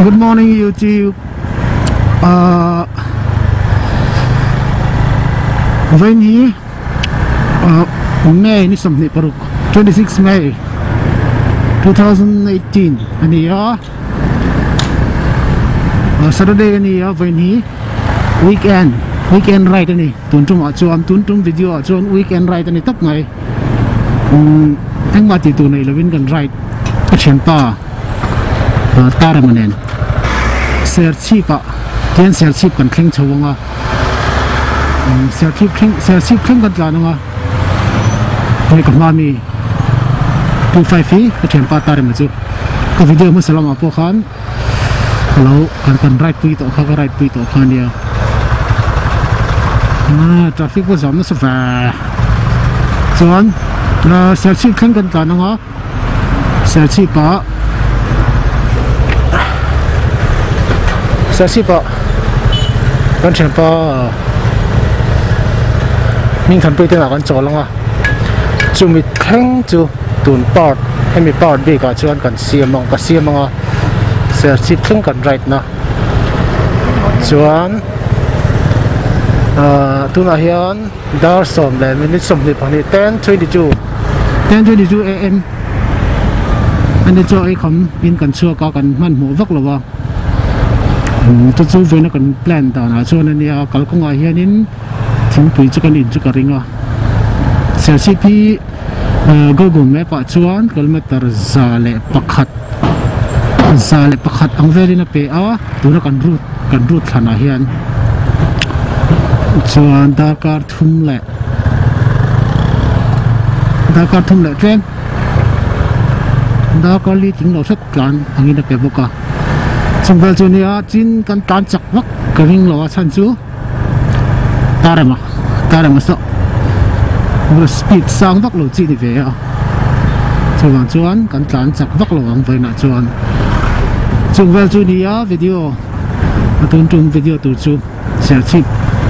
Good morning YouTube. When he May ni somni paruk 26 May 2018 ani ya Saturday ani ya when he weekend right ani tuntum chuan tuntum video chuan weekend right ani tak ngai engma ti tu nei lovin kan right thianpa Tarema nen Serchhip tian Serchhip kan thleng chawanga Serchhip thleng kan tlananga ni ka mami 25 ka thianpa Tarema chu ka video mo salama po khan hello kan right pui to kha right pui to khan ya traffic ko jam na sa fa chuan Serchhip thleng kan tlananga Serchhip kan thianpa min than pui te na kan cholanga chumi thleng chu tun part hemi part bi ka chuan kan siamanga Serchhip thleng kan right na chuan tuna hian dar som le minute som ni pani 10:22 am ani chu ai kham in kan chua ka kan man mo vak lawa tu chu vena kan plan ta na chuan ani a kawngah hianin tlangpui chu kan in chu ka ringa Serchhip Google Map chuan kilometer zale pakhat ang velina pe a tuna kan route thana hian chuan dakar thum le tren dakar li ting lo sat tlan angina pe boka chungvel chu nia chin kan tan chak vak ka ring lo a chan chu Tarema so speed sang vak lo chi ni ve a chuan kan tlan chak vak lo ang veina chuan chungvel chu nia video atun video tu chu Serchhip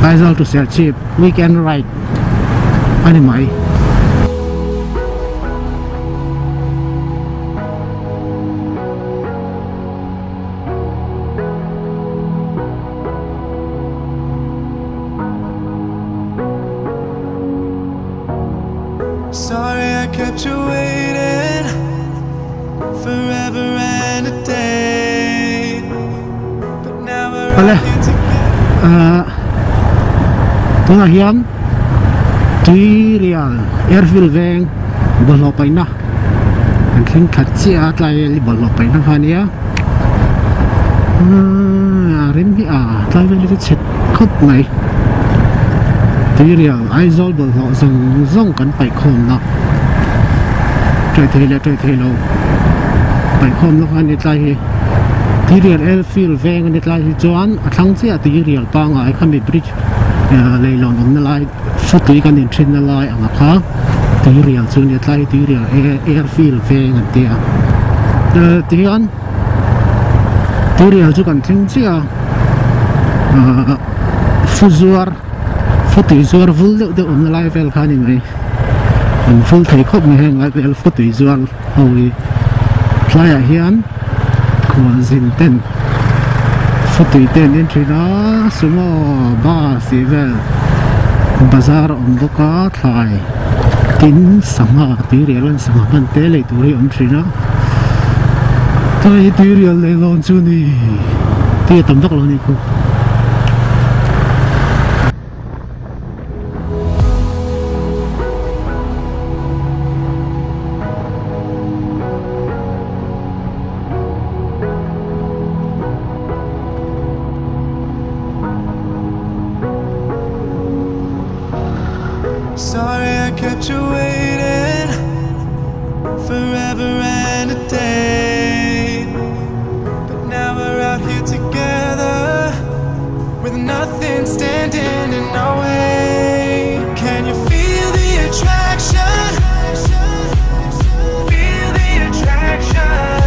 Aizawl to Serchhip weekend ride ani mai Sorry I kept you waiting forever and a day, but now we're here together. Tuna hian real airfield vang bolo paina an thleng that chi a tlai li bolo paina khania rin hi tlai ve li chet khot mai real Aizawl bolo zong kan pai khom na trai thei lo pai khom lo khani tlai hi real airfield vang ani tlai hi chuan a thlang chi a real pa nga ai khami bridge leilon om na lai futui kan in thrin na lai anga kha real chu ni tlai real airfield vang an tia tian real chu kan thing chi a futui zuar vul de om na lai vel khani mai an full thei khop me heng lai vel futui zuar howi tlai a hian khwa zin ten futui ten entry na sumo ba sivel bazar om boka thai tin sama real an sama ban te le turi om trina tai real le lon chu ni ti tam dak lo ni ko Sorry I kept you waiting forever and a day, but now we're out here together with nothing standing in our way. Can you feel the attraction? Feel the attraction.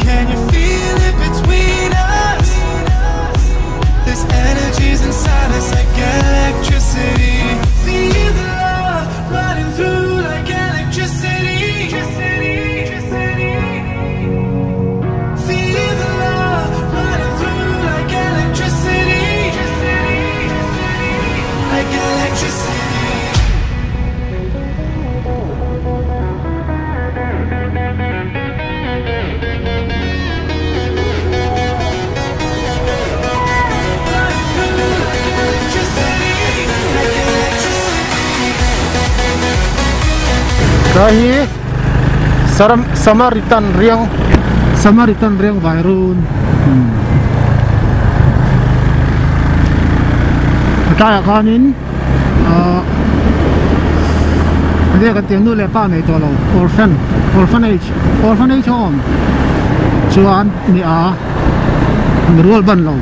Can you feel it between us? This energy's inside us like electricity. Feel the love running through like electricity. Feel the love. Dahi Samaritan riang vai rawn. Kaya kanin dia kan tiang nu le pa nei to lo orphanage home chuan ni a rual ban lo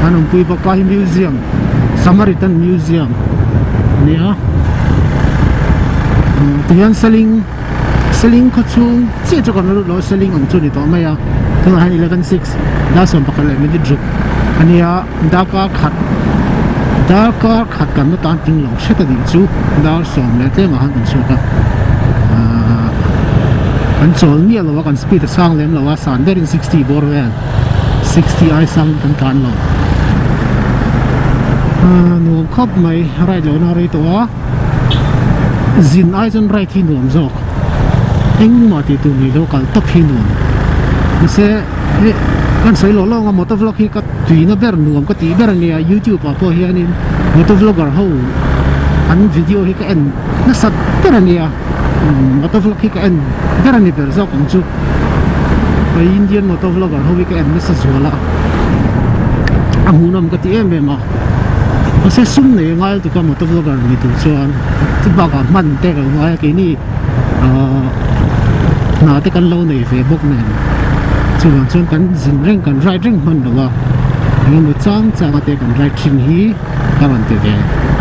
anong pui pa museum Samaritan museum ni a tiang selling ko chung che cho kan lo selling ang chu ni to mai a tu han 11/6 da som pa kale mi juk ania daka khat kan no tan ting lo se ta di chu dar som le te ma han kan chu ka kan chol ni lo kan speed sang lem lo wa san der in 60 bor vel 60 Aizawl kan tan lo nu khop mai rai lo na rai to wa zin Aizawl rai thi nuam zok eng ma ti tu ni local top hi nuam se kan sei lo nga motovlog hi ka tui na ber nuam ka ti ber ni YouTube pa po hianin motovlogger ho an video hi ka en na sat ber ni motovlog hi ka en ber ni ber zok ang chu pa Indian motovlogger ho hi ka en na sa zola ang hunam ka ti em ma se sum ne ngal tu ka motovlogger ni tu chuan ti ba ka man te ka ngai ke ni na te kan lo nei Facebook nen chuan kan zin reng kan rai reng man dawa ngam chang ate kan rai thin hi karan te ve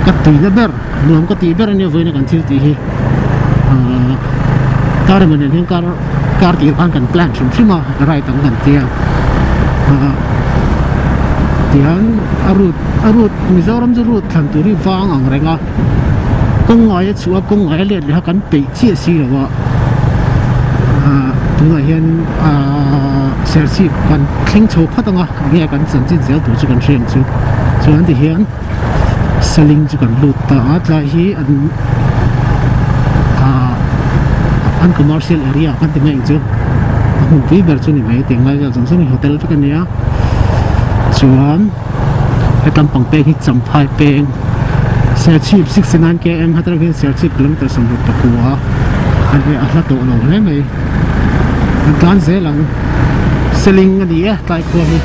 ka tui na ber nuam ka ti ber ani voina kan thil ti hi Tarema nen hin kar ti kan plan shima rai tang kan tia tiang arut Mizoram zu rut than turi vang ang renga kawngah ye chuwa kawngah le ha kan pe chi si lawa tunga hian Serchhip kan thling chho phatanga nge kan chan chin zel tu chu kan riang chu chuan ti hian selling chu kan lut ta atla hi an commercial area kan ti mai chu hmun pi ber chu ni mai ting lai ja jong sani hotel fi kan nia chuan hetam pang pe hi champhai peng Serchhip 69 km hatra hin Serchhip kilometer som ru takua an he ahla to lo le mai an kan zelang selling ani e tai ko hi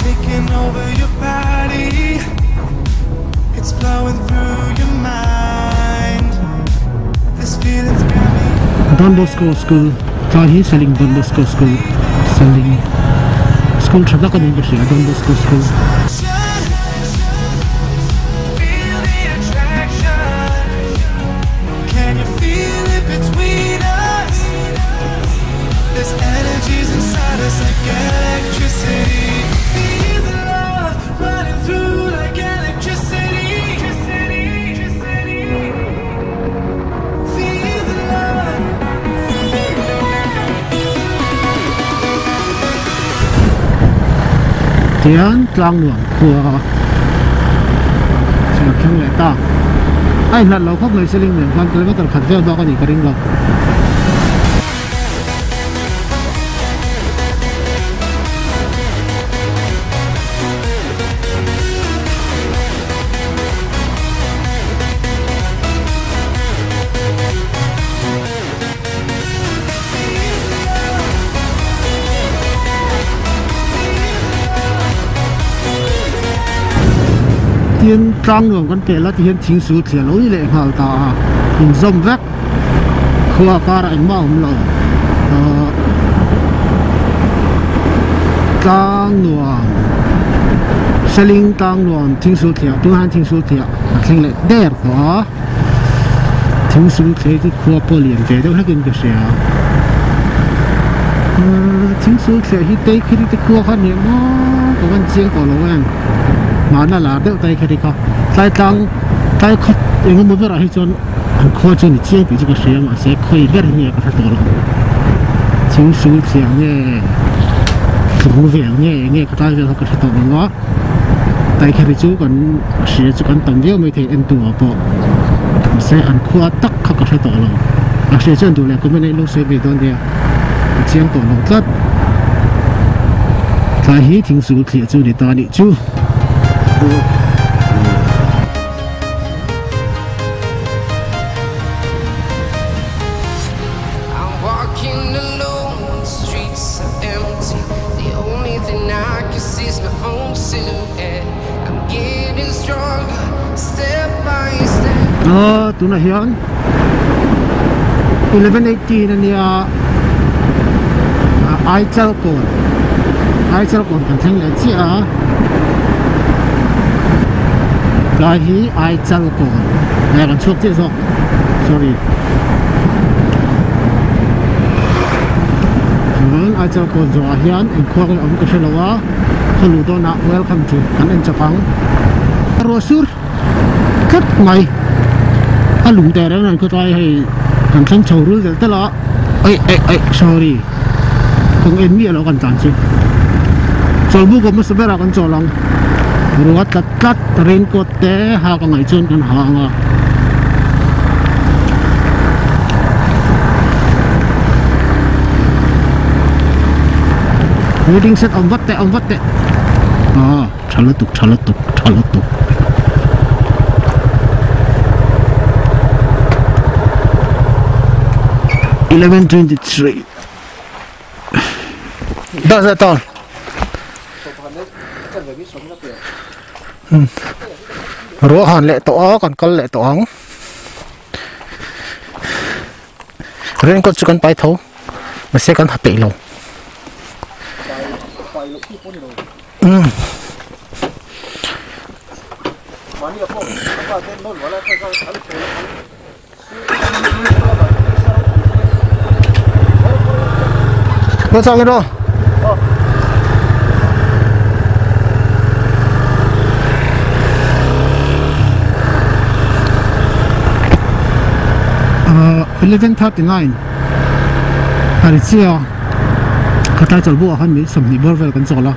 Taking over your body, it's flowing through your mind. This feeling's got me. Don Bosco School hi selling Don Bosco School selling school thada kan ni sia Don Bosco School Feel the attraction. Can you feel it between us? There's energies inside us like electricity. Feel the love running through like electricity. Feel the love. tian tlang nuam khua chma thang le ta ai hlat lo khop mai selling nen 1 km khat vel ba ka ni ka ring lo tiên trang ngưỡng con kể là tiên chính số thiệt lối lệ hào ta hình dòng vét khua ca ảnh màu lò trang ngưỡng selling trang ngưỡng chính số thiệt tôi han chính số thiệt thành lệ đẹp quá chính số thiệt thì khua po liền về đâu hết cái gì à chính số thiệt thì tây khi thì khua phát hiện nó có con chiên có lỗ anh mà nó là đeo tay cái gì cả, tay tăng tay khót, em muốn biết là hay chọn anh khóa cho你接比这个谁嘛，谁可以别人也给他多了，情绪强哎，土味哎，哎，给他给他多了我，tay cái chú còn sẽ chú còn tầm điệu mới thể em tụ bộ, sẽ anh khóa tắcเขา给他多了，sẽ chọn tụ lại cũng bên này lúc sẽ về đón đi, chiang tổ lòng tất Tại hi thing sul thia chu ni ta ni chu. Tu na hian 11:18 ania Aizawl kon kan theng le chi a lai hi Aizawl kon ne kan chuk chi zo sorry Aizawl kon zo a hian en khwang om ka shelawa kholu do na welcome to an en chapang ro sur kat mai a lung te ra nan ko tai hai kan thang chau ru del ta la ai sorry kung en mi alo kan tan chi chol bu ko mas bera kan cholang ruat tat rain coat te ha ka ngai chon kan ha nga waiting set om wat te chalatuk 11:23 That's it all. Rawn lệ tổ còn con lệ tổ ống. Riêng con chú con bay thấu mà sẽ con hạt bị lồng. Có sao cái đó? Uh, 11:39 hari chia kata chal bu han mi samni bor vel kan chola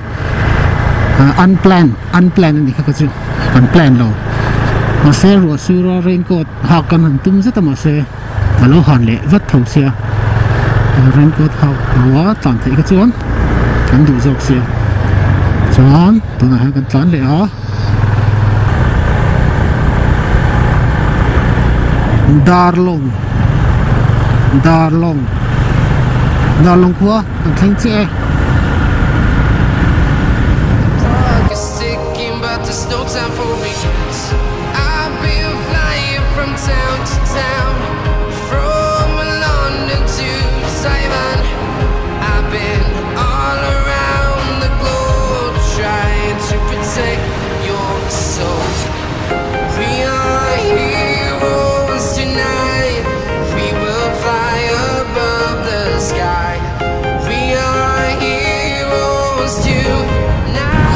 unplanned ni kha chu unplanned lo ma se ro sura raincoat ha kan han tum zeta ma se malo han le vat thau sia raincoat ha wa tan thei ka chuan kan du jok sia chuan to na ha kan tlan le a Darlong khua kan theng che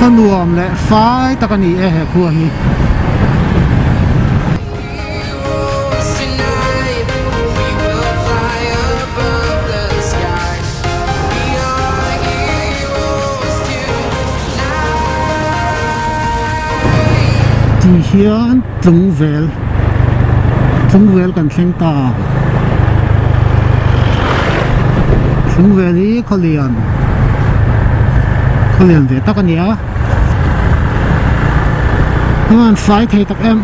con nuông lệ phái takin e he khua hi thì hiền tlung vel kan theng ta tlung vel hi kholian về takin a Hãy subscribe cho kênh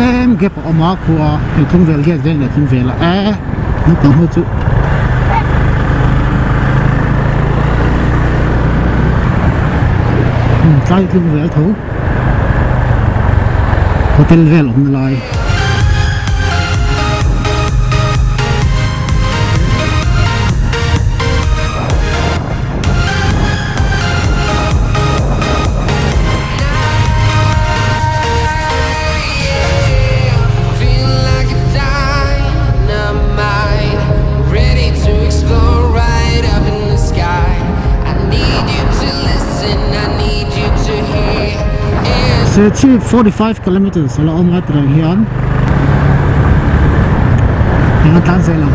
Ghiền Mì Gõ để không bỏ lỡ những video hotel vel om lai Serchhip 45 kilometers along at Hian. Yang tan sai lam.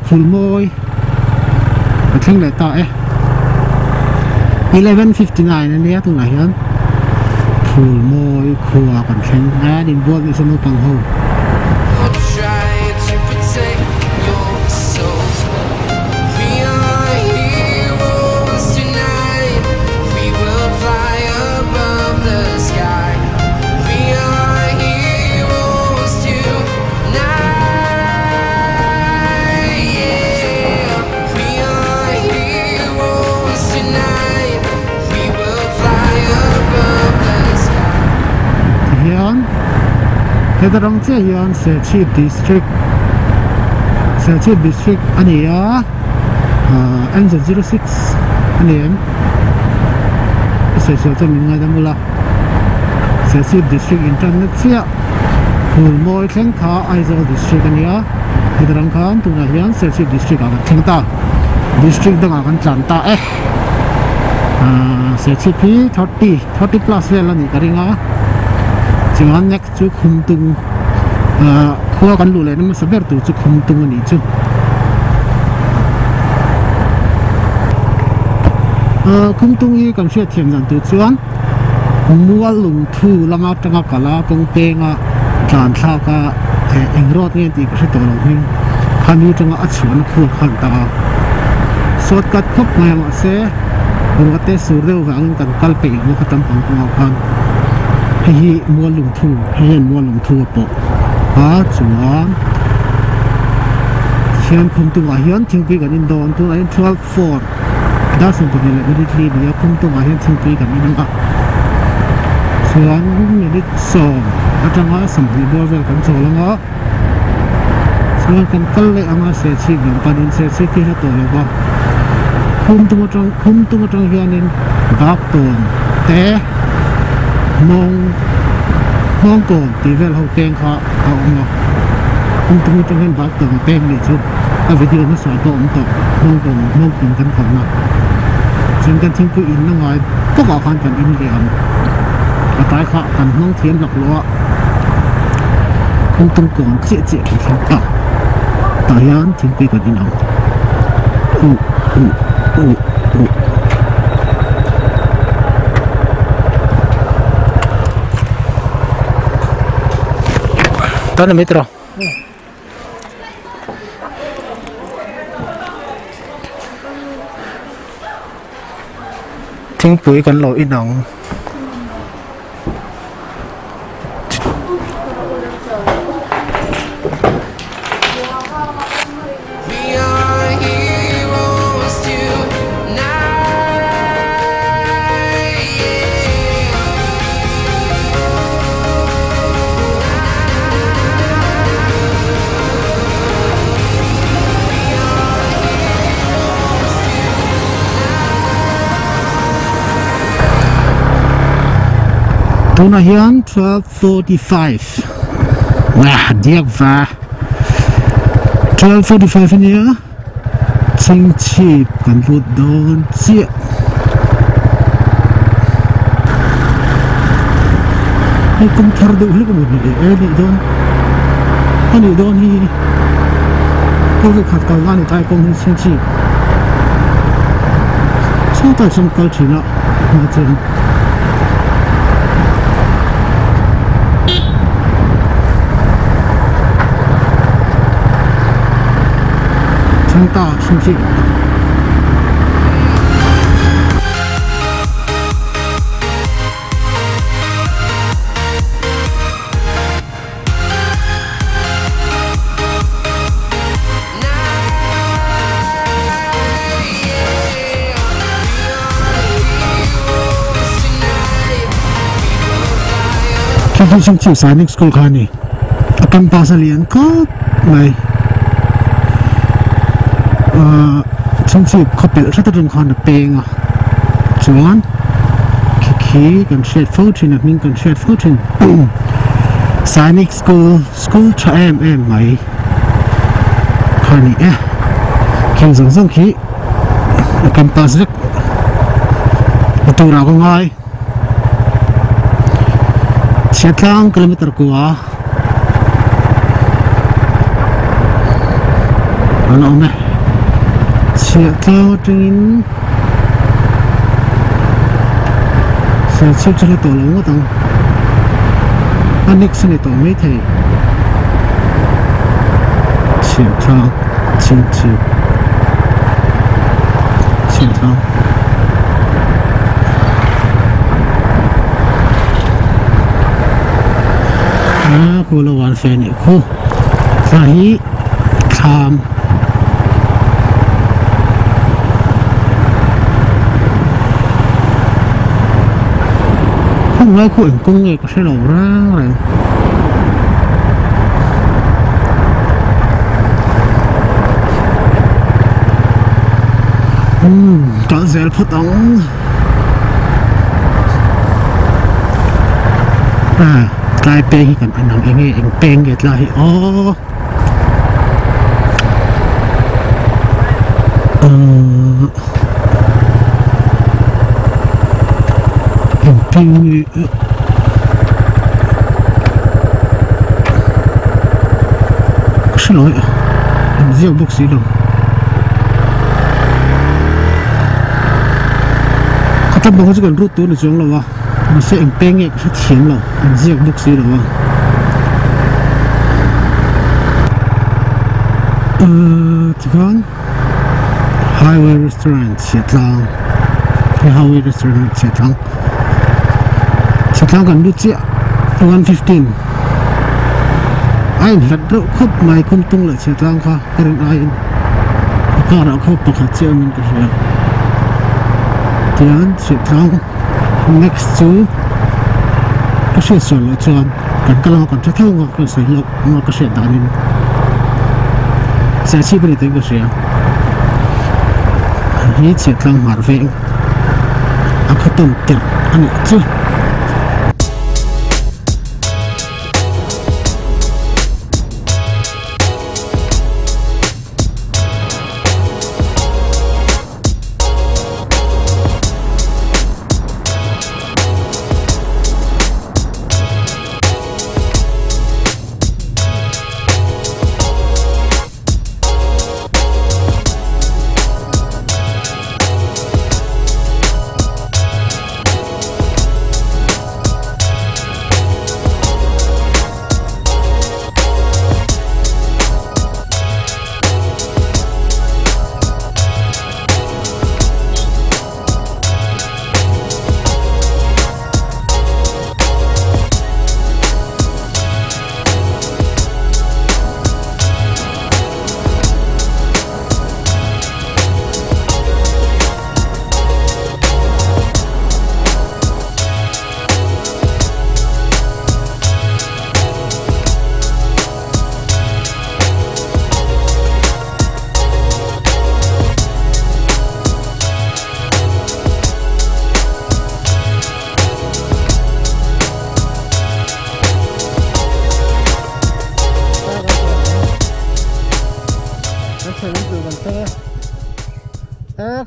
phul môi thing lại ta 11:59 anh nhé tụi này hơn phul môi khua còn thing nghe đến buồn thì xong nó bằng hồn Thế ta đang chơi yon Serchhip district anh ấy N06 anh ấy sẽ cho mình ngay đó là Serchhip district internet chia phul môi khen khá Aizawl district anh ấy thế ta đang khám tụi này yon Serchhip district ở khen ta district đang ở gần chăn ta Serchhip 30 plus về là gì cái này chỉ còn next chú khung tung khuaกันรู้เลยนะมันสเปรตัวchú khung tungอันนี้chú khung tungนี้กันเชื่อเทียมกันตัวชวนมัวลงทูละมาจังกะลากงเปงอ่ะการท่าก็เอ็งรอดเนี่ยตีก็ใช่ตัวเราเองคันนี้จังอ่ะชวนคู่ขันตาสวดกัดพบแมวเสหัวเตะสูเร็วหวังกันกัลเปงมันก็ทำของเราคันให้มัวลงทูให้มัวลงทูปะจวนเชียนคุมตัวเฮียนทิ้งไปกันอินโดนตัวไอ้12 ด้าส่งตัวนี้เลยไม่ได้ทีเดียวคุมตัวเฮียนทิ้งไปกันนี่นั่นชวนนี่ได้ส่งอาจารย์ว่าสมัยบัวเวลกันโจแล้วเนาะชวนกันก็เลยเอามาเสียชีวิตอย่างประเด็นเสียชีวิตที่เขาตัวแล้วก็คุมตัวจังเฮียนินบักตัวแต่มองก่อนตีเวลเขาเก่งเขาเอามาคุณต้องจะเล่นบักตัวเต็มเลยชุดเอาวิดีโอมาสอนตัวผมต่อมองก่อนกันของมาซึ่งกันทิ้งผู้อินนั่งไงก็บอกกันอินเดียนกระต่ายขากันน้องเทียนหลักล้อคุณต้องก่อนเจี๊ยที่ทิ้งต่อยันทิ้งไปกันอินเอาตอนนี้ไม่ตรอทิ้งปุ๋ยกันโหลอีหนองตัวนั้นยัน12:45diak va 12:45เนี่ยSerchhipกันรถโดนเสียให้กุมทาร์ดูให้กุมดูเลยนี่โดนนี่ก็จะขัดกันในใต้กองSerchhipชอบแต่สมการชินะมาเจอ大生气。ที่ช่างชื่อสายนิกสกูลคานี่อาการปาสเลียนก็ไม่Serchhipเขาเป็นรัฐธรรมนูญเปงอ่ะชวนขี้กันเช็ดฟูทินนิ่งกันเช็ดฟูทินสายนิกสกูลชะไหมคานี่เข่งส่งขี้กัมปัสเล็กประตูเราก็ง่ายเช็ดล่างกิโลเมตรกว่า lo me chia tao trinh Serchhip cho nó tổ lắm quá tao anh nick xin tổ mấy thầy chia tao chhin chia tao cô là hoàn phê này cô phải tham không nói cô công nghệ có sẽ lẩu ra rồi có dễ phút ống lại bengกันอันนั้นเองเองเกตไล่อ๋อเองเอง是了只有 box 了เขาทำบอกว่าจะกันรูดตัวในช่วงแล้ววะมันเสียงเป้งเอกเขาเขียนหรอมันเสียงบุกซีหรอวะที่ก่อน Highway Restaurant เสียตังที่ Highway Restaurant เสียตังกันดูเจ้า115ไอ้หลัดเราคบไม่คุ้มตุ้งเลยเสียตังค่ะเรื่องไอ้ก็เราเข้าปกติมันก็เสียที่อันเสียตังnext to ก็เสียส่วนละจวนกันก็ลองกันจะเท่ากับเสียลบมันก็เสียดานินเสียชีพนี่ตัวก็เสียนี่เสียทางหาเวงอักขตุนเต็มอันนี้จุ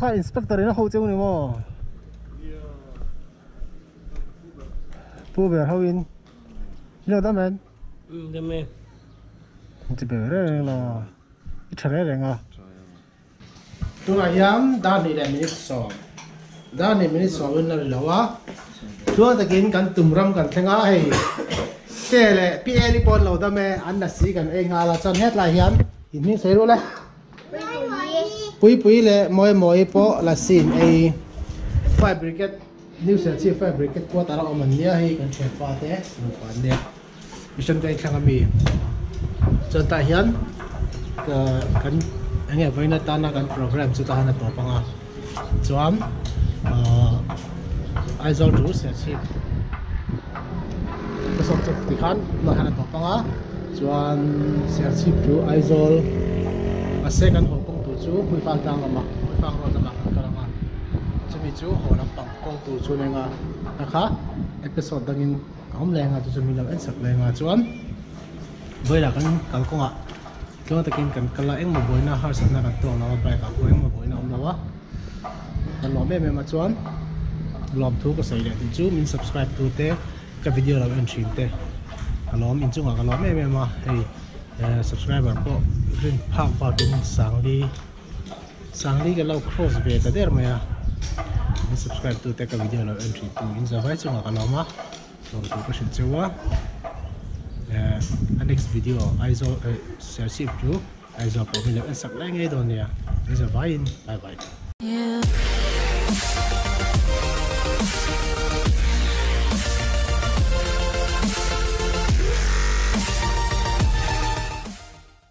ค่าอินสเปกเตอร์นี่เขาเจ้านี่มั้งผู้เบียร์เขาวินเยอะตั้งแต่ได้ไหมจะเบียร์ได้เลยล่ะอิจฉาได้เลยอ่ะตัวย้ำด้านนี้แหละมินิสอบด้านนี้มินิสอบเป็นอะไรแล้ววะช่วงตะกี้กันตุ่มรำกันทั้งไอ้เจ๊เลยพี่เอลิปอนเราตั้งแต่อันนั้นสิกันเองอะไรจนเฮ็ดไรย้ำอินนี่เสร็จรู้เลยปุยเลยมวยปอละสินไอ้ไฟบริเกตนิวเซอร์ชีไฟบริเกตกว่าตาเราเอามันเนี่ยให้กันเชฟฟ้าเต้สนุกวันเนี่ยมิชชั่นใจข้างมีจนตาเห็นกันอันนี้ไว้ในตาหน้ากันโปรแกรมสุดท้ายในตัวปังอ่ะจวนAizawlดูSerchhipก็สมจุดที่ขันมาหันตัวปังอ่ะจวน SerchhipดูAizawlอาศัยกันหัวกงตูจูคุยฟังตังละมั้งคุยฟังรถละมั้งกันละมั้งจะมีจูหัวลำปังกงตูจูเลยง่ะนะคะเอพิโซดดังนี้เขาแรงอ่ะจะมีลำเอ็นสักแรงอ่ะจวนเวลากันกันกงอ่ะตัวตะกินกันละเอ็งมาบ่อยนะฮาร์สันนะกันตัวเราไปกับเอ็งมาบ่อยนะอมละวะกันหล่อแม่มาจวนลอมทุกก็ใส่เลยจูมิน subscribe ตัวเต้กับวิดีโอเราเอ็นชิมเต้กันหล่อมินจุงอ่ะกันหล่อแม่มาเฮ้ย subscriber ko rin phang pa tin sangli cái lâu cross về cái đấy mà subscribe to take a video lo entry to in the vai chungah ka lawm so to ko shin chewa next video Aizawl Serchhip to Aizawl po mi le sak lai ngai don ya is a bye bye.